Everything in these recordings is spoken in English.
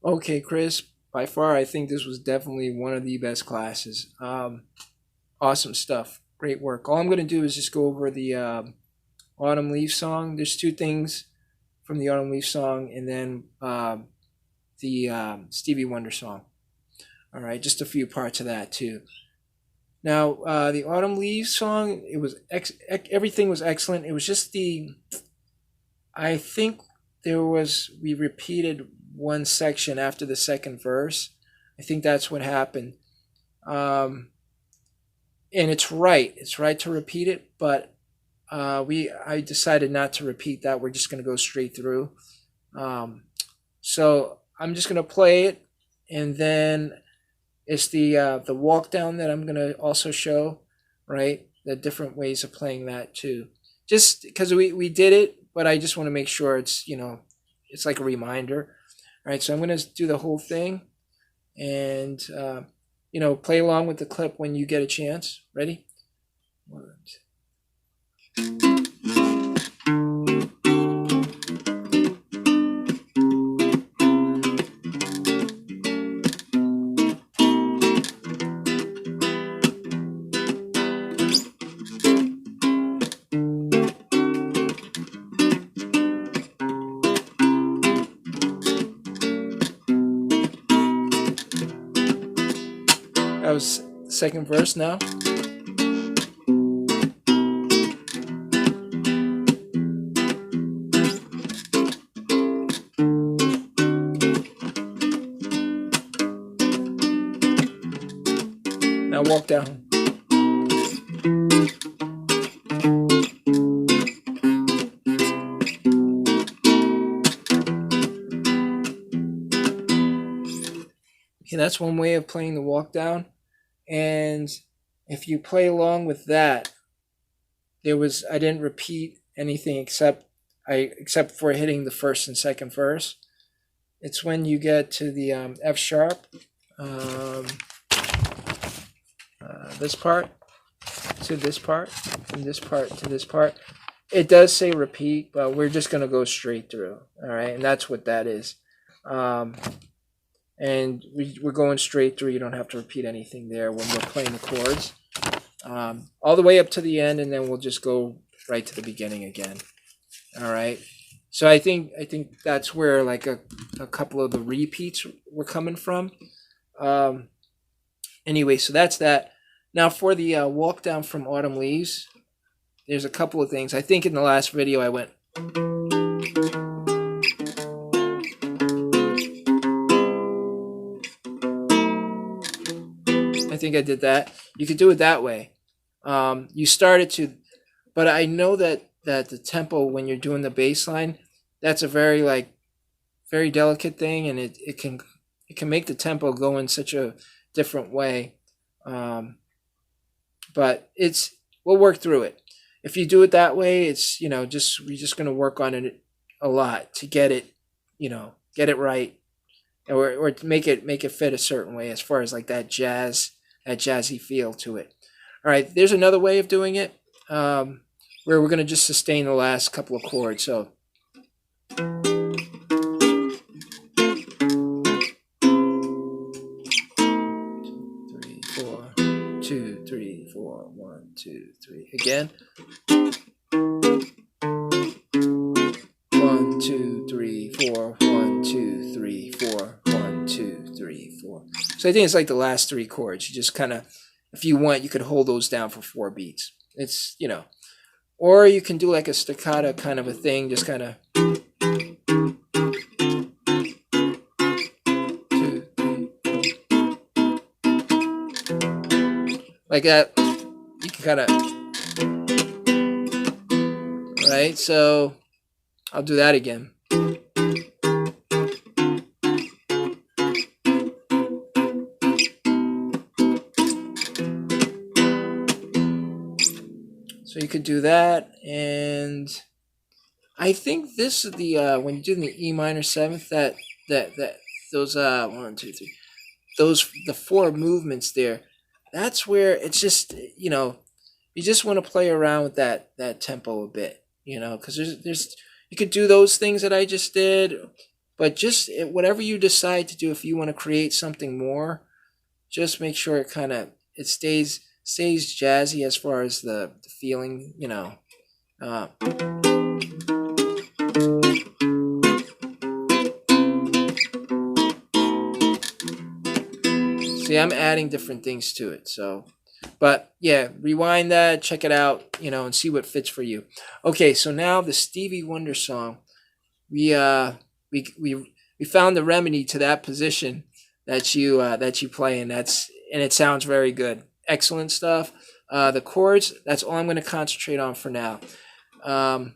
Okay, Chris. By far, I think this was definitely one of the best classes. Awesome stuff. Great work. All I'm going to do is just go over the Autumn Leaf song. There's two things from the Autumn Leaf song, and then the Stevie Wonder song. All right, just a few parts of that too. Now, the Autumn Leaves song, everything was excellent. It was just I think we repeated one section after the second verse. I think that's what happened. Um, and it's right to repeat it, but I decided not to repeat that. We're just going to go straight through. Um, so I'm just going to play it, and then it's the walk down that I'm going to also show, right? The different ways of playing that too. Just because we did it, but I just want to make sure it's like a reminder. All right, so I'm going to do the whole thing, and play along with the clip when you get a chance. Ready? One, that was the second verse now. Now walk down. Okay, that's one way of playing the walk down. And if you play along with that, I didn't repeat anything except for hitting the first and second verse. It's when you get to the F sharp, um, this part to this part, and this part to this part. It does say repeat, but we're just gonna go straight through. All right, and that's what that is. Um, and we're going straight through. You don't have to repeat anything there when we're playing the chords. All the way up to the end, and then we'll just go right to the beginning again. All right. So I think that's where like a couple of the repeats were coming from. Um, anyway, so that's that. Now for the walk down from Autumn Leaves, there's a couple of things. I think in the last video I went. I think I did that. You could do it that way. You started to, but I know that the tempo when you're doing the bass line, that's a very delicate thing, and it can make the tempo go in such a different way. Um, but we'll work through it. If you do it that way, it's we're just gonna work on it a lot to get it right, or to make it fit a certain way as far as like that jazzy feel to it. All right, there's another way of doing it, where we're gonna just sustain the last couple of chords. So. Three, four, 2, 3, 4, 1, 2, 3. Again. 1, 2, 3, 4, 1, 2, 3, 4, 1, 2, 3, 4. So I think it's like the last three chords. You just kind of, if you want, you could hold those down for 4 beats. Or you can do like a staccato kind of a thing, just kind of. 2, 3, like that. You can kind of. Right, so I'll do that again. So you could do that, and I think this is the when you do the E minor seventh, that those 1, 2, 3, those the four movements there. That's where it's just you just want to play around with that tempo a bit, because there's you could do those things that I just did, But just whatever you decide to do, if you want to create something more, just make sure it stays jazzy as far as the feeling, you know. Uh, See, I'm adding different things to it, so. But yeah, rewind that, check it out, you know, and see what fits for you. Okay, so now the Stevie Wonder song. We uh we found the remedy to that position that you play, and it sounds very good. Excellent stuff. The chords, that's all I'm going to concentrate on for now. Um,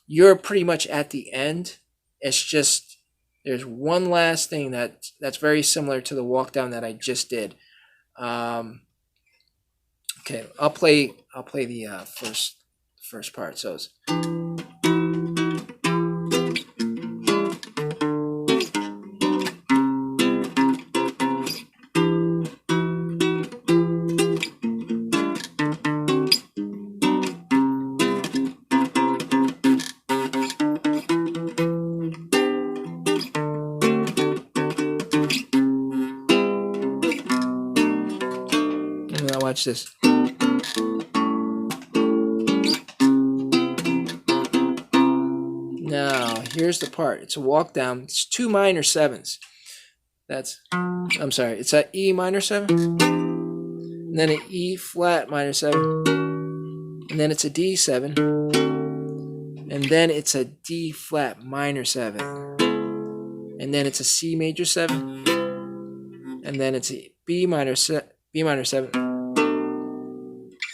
you're pretty much at the end. It's just there's one last thing that's very similar to the walk down that I just did. Um, okay, I'll play the first part. So it's, now watch this. Now here's the part. It's a walk down. It's two minor sevens. I'm sorry. It's a E minor seven, and then an E flat minor seven, and then it's a D seven, and then it's a D flat minor seven, and then it's a C major seven, and then it's a B minor seven,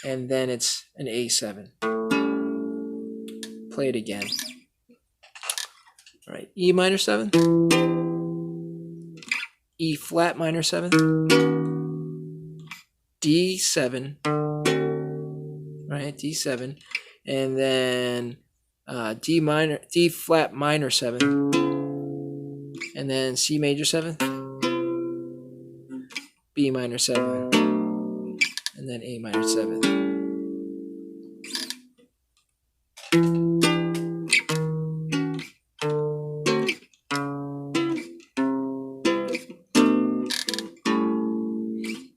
and then it's an A7. Play it again. All right, E minor 7, E flat minor 7, D7, right, D7, and then D flat minor 7, and then C major 7, B minor 7, and then A minor 7.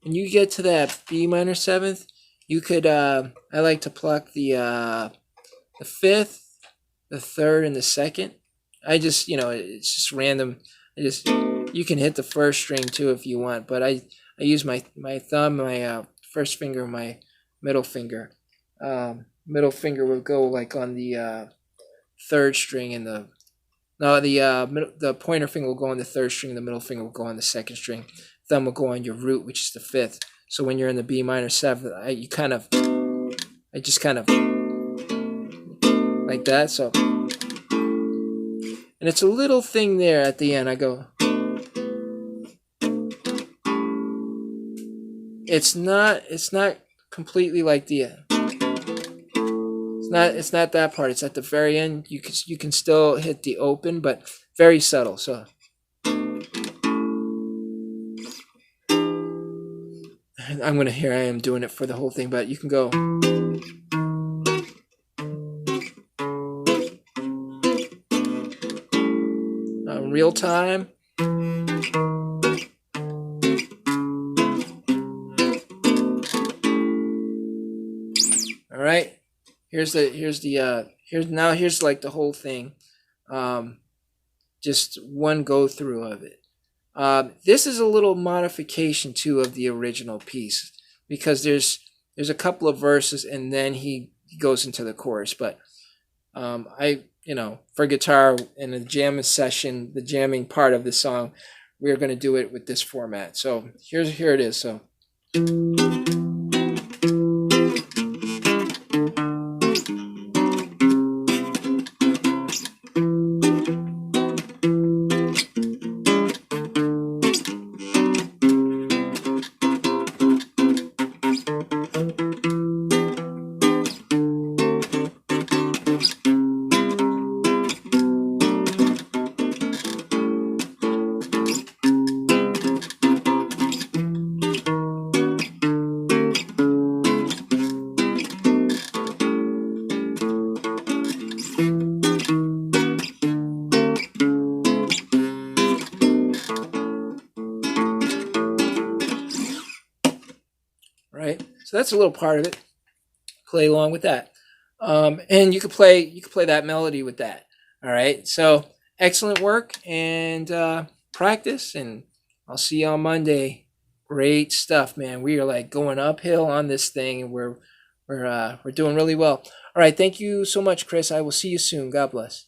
When you get to that B minor 7th, you could I like to pluck the 5th, the 3rd, and the 2nd. I just, it's just random. You can hit the first string too if you want, but I use my thumb, my first finger, my middle finger. Middle finger will go like on the 3rd string, and the pointer finger will go on the 3rd string. The middle finger will go on the 2nd string. Thumb will go on your root, which is the 5th. So when you're in the B minor 7th, I just kind of like that. So, and it's a little thing there at the end. I go. It's not completely like the. It's not that part. It's at the very end. You can still hit the open, but very subtle. So. Here I am doing it for the whole thing, but you can go. Real time. All right. Here's like the whole thing. Just one go through of it. This is a little modification too of the original piece, because there's a couple of verses and then he goes into the chorus. But for guitar in a jam session, the jamming part of the song, we're going to do it with this format. So here it is. So. right? So that's a little part of it. Play along with that, and you could play that melody with that. All right. So excellent work and practice, and I'll see you on Monday. Great stuff, man. We are like going uphill on this thing, and we're doing really well. All right. Thank you so much, Chris. I will see you soon. God bless.